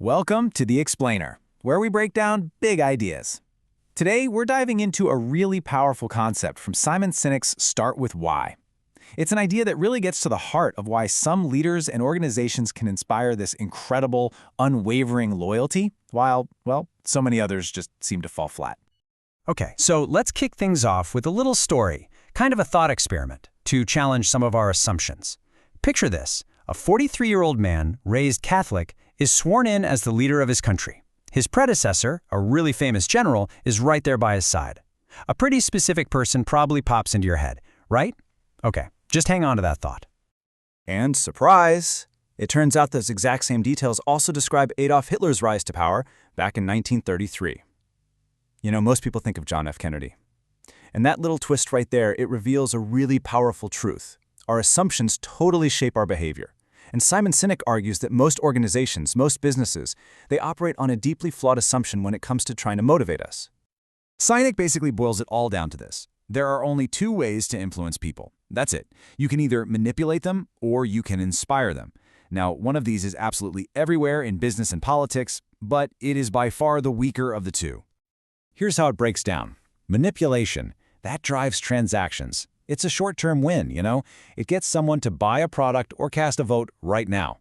Welcome to The Explainer, where we break down big ideas. Today, we're diving into a really powerful concept from Simon Sinek's Start With Why. It's an idea that really gets to the heart of why some leaders and organizations can inspire this incredible, unwavering loyalty, while, well, so many others just seem to fall flat. Okay, so let's kick things off with a little story, kind of a thought experiment, to challenge some of our assumptions. Picture this: a 43-year-old man, raised Catholic, is sworn in as the leader of his country. His predecessor, a really famous general, is right there by his side. A pretty specific person probably pops into your head, right? Okay, just hang on to that thought. And surprise! It turns out those exact same details also describe Adolf Hitler's rise to power back in 1933. You know, most people think of John F. Kennedy. And that little twist right there, it reveals a really powerful truth. Our assumptions totally shape our behavior. And Simon Sinek argues that most organizations, most businesses, they operate on a deeply flawed assumption when it comes to trying to motivate us. Sinek basically boils it all down to this. There are only two ways to influence people. That's it. You can either manipulate them or you can inspire them. Now, one of these is absolutely everywhere in business and politics, but it is by far the weaker of the two. Here's how it breaks down. Manipulation, that drives transactions. It's a short-term win, you know? It gets someone to buy a product or cast a vote right now.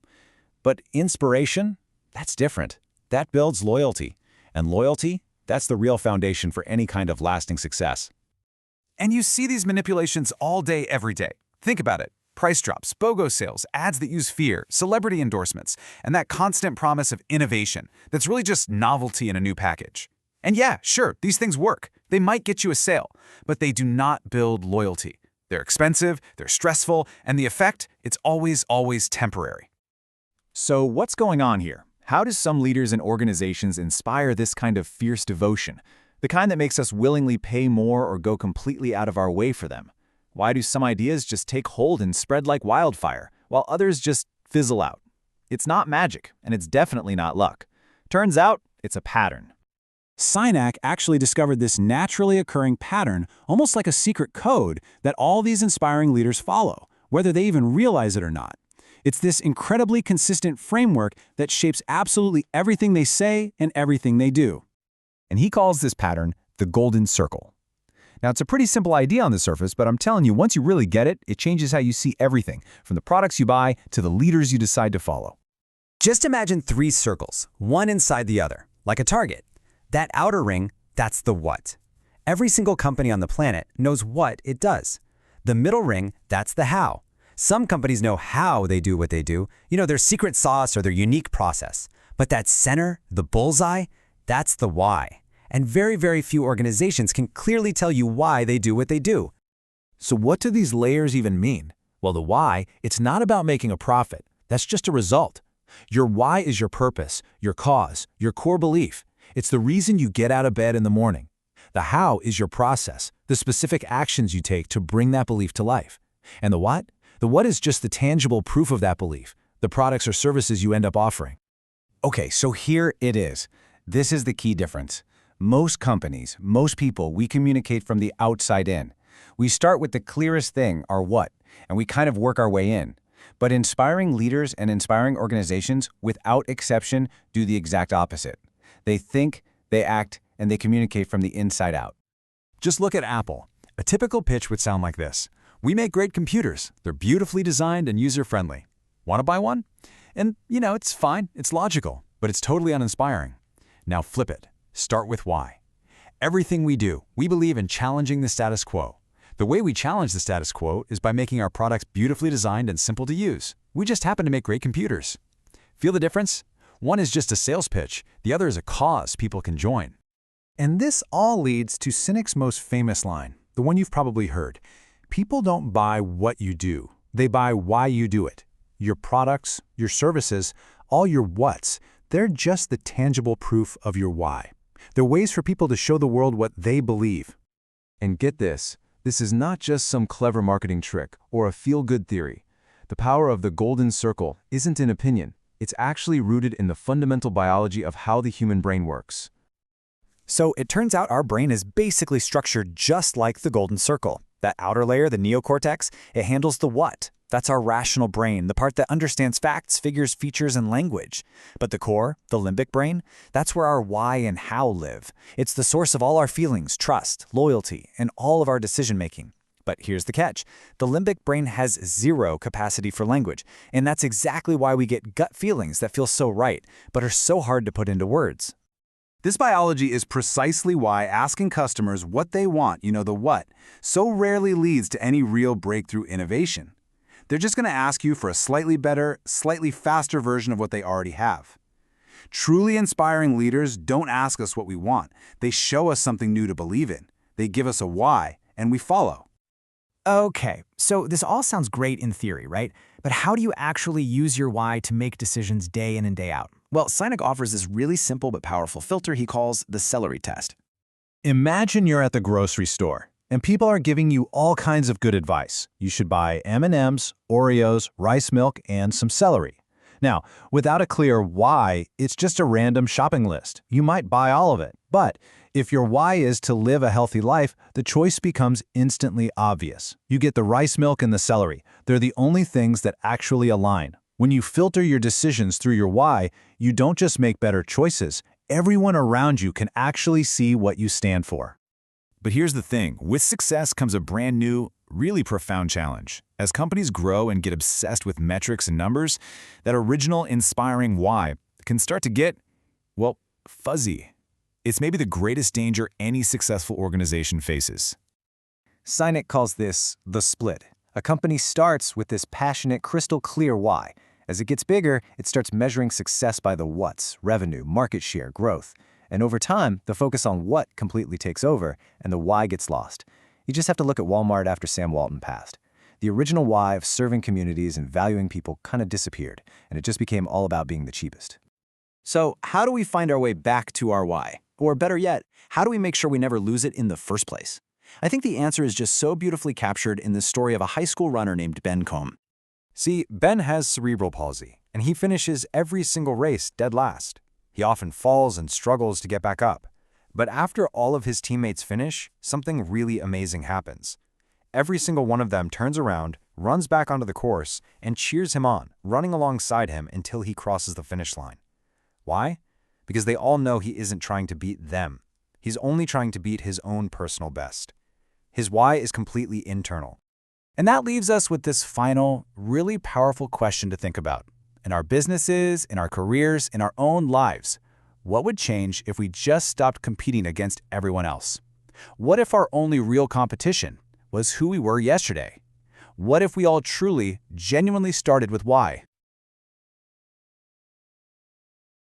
But inspiration? That's different. That builds loyalty. And loyalty? That's the real foundation for any kind of lasting success. And you see these manipulations all day, every day. Think about it. Price drops, BOGO sales, ads that use fear, celebrity endorsements, and that constant promise of innovation that's really just novelty in a new package. And yeah, sure, these things work. They might get you a sale, but they do not build loyalty. They're expensive, they're stressful, and the effect, it's always temporary. So what's going on here? How do some leaders and organizations inspire this kind of fierce devotion? The kind that makes us willingly pay more or go completely out of our way for them? Why do some ideas just take hold and spread like wildfire, while others just fizzle out? It's not magic, and it's definitely not luck. Turns out, it's a pattern. Sinek actually discovered this naturally occurring pattern, almost like a secret code that all these inspiring leaders follow, whether they even realize it or not. It's this incredibly consistent framework that shapes absolutely everything they say and everything they do. And he calls this pattern the golden circle. Now, it's a pretty simple idea on the surface, but I'm telling you, once you really get it, it changes how you see everything, from the products you buy to the leaders you decide to follow. Just imagine three circles, one inside the other, like a target. That outer ring, that's the what. Every single company on the planet knows what it does. The middle ring, that's the how. Some companies know how they do what they do, their secret sauce or their unique process. But that center, the bullseye, that's the why. And very, very few organizations can clearly tell you why they do what they do. So what do these layers even mean? Well, the why, it's not about making a profit. That's just a result. Your why is your purpose, your cause, your core belief. It's the reason you get out of bed in the morning. The how is your process, the specific actions you take to bring that belief to life. And the what? The what is just the tangible proof of that belief, the products or services you end up offering. Okay, so here it is. This is the key difference. Most companies, most people, we communicate from the outside in. We start with the clearest thing, our what, and we kind of work our way in. But inspiring leaders and inspiring organizations, without exception, do the exact opposite. They think, they act, and they communicate from the inside out. Just look at Apple. A typical pitch would sound like this. We make great computers. They're beautifully designed and user-friendly. Want to buy one? And, it's fine. It's logical, but it's totally uninspiring. Now flip it. Start with why. Everything we do, we believe in challenging the status quo. The way we challenge the status quo is by making our products beautifully designed and simple to use. We just happen to make great computers. Feel the difference? One is just a sales pitch, the other is a cause people can join. And this all leads to Sinek's most famous line, the one you've probably heard. People don't buy what you do, they buy why you do it. Your products, your services, all your whats, they're just the tangible proof of your why. They're ways for people to show the world what they believe. And get this is not just some clever marketing trick or a feel-good theory. The power of the golden circle isn't an opinion. It's actually rooted in the fundamental biology of how the human brain works. So it turns out our brain is basically structured just like the golden circle. That outer layer, the neocortex, it handles the what, That's our rational brain, the part that understands facts, figures, features, and language. But the core, the limbic brain, that's where our why and how live. It's the source of all our feelings, trust, loyalty, and all of our decision-making. But here's the catch. The limbic brain has zero capacity for language, and that's exactly why we get gut feelings that feel so right, but are so hard to put into words. This biology is precisely why asking customers what they want, the what, so rarely leads to any real breakthrough innovation. They're just going to ask you for a slightly better, slightly faster version of what they already have. Truly inspiring leaders don't ask us what we want. They show us something new to believe in. They give us a why, and we follow. Okay, so this all sounds great in theory, right? But how do you actually use your why to make decisions day in and day out? Well, Sinek offers this really simple but powerful filter he calls the Celery Test. Imagine you're at the grocery store, and people are giving you all kinds of good advice. You should buy M&Ms, Oreos, rice milk, and some celery. Now, without a clear why, it's just a random shopping list. You might buy all of it. But if your why is to live a healthy life, the choice becomes instantly obvious. You get the rice milk and the celery. They're the only things that actually align. When you filter your decisions through your why, you don't just make better choices. Everyone around you can actually see what you stand for. But here's the thing. With success comes a brand new, really profound challenge. As companies grow and get obsessed with metrics and numbers, that original, inspiring why can start to get, well, fuzzy. It's maybe the greatest danger any successful organization faces. Sinek calls this the split. A company starts with this passionate, crystal clear why. As it gets bigger, it starts measuring success by the what's, revenue, market share, growth. And over time, the focus on what completely takes over, and the why gets lost. You just have to look at Walmart after Sam Walton passed. The original why of serving communities and valuing people kind of disappeared, and it just became all about being the cheapest. So, how do we find our way back to our why? Or better yet, how do we make sure we never lose it in the first place? I think the answer is just so beautifully captured in the story of a high school runner named Ben Combe. See, Ben has cerebral palsy, and he finishes every single race dead last. He often falls and struggles to get back up. But after all of his teammates finish, something really amazing happens. Every single one of them turns around, runs back onto the course, and cheers him on, running alongside him until he crosses the finish line. Why? Because they all know he isn't trying to beat them. He's only trying to beat his own personal best. His why is completely internal. And that leaves us with this final, really powerful question to think about. In our businesses, in our careers, in our own lives, what would change if we just stopped competing against everyone else? What if our only real competition was who we were yesterday? What if we all truly, genuinely started with why?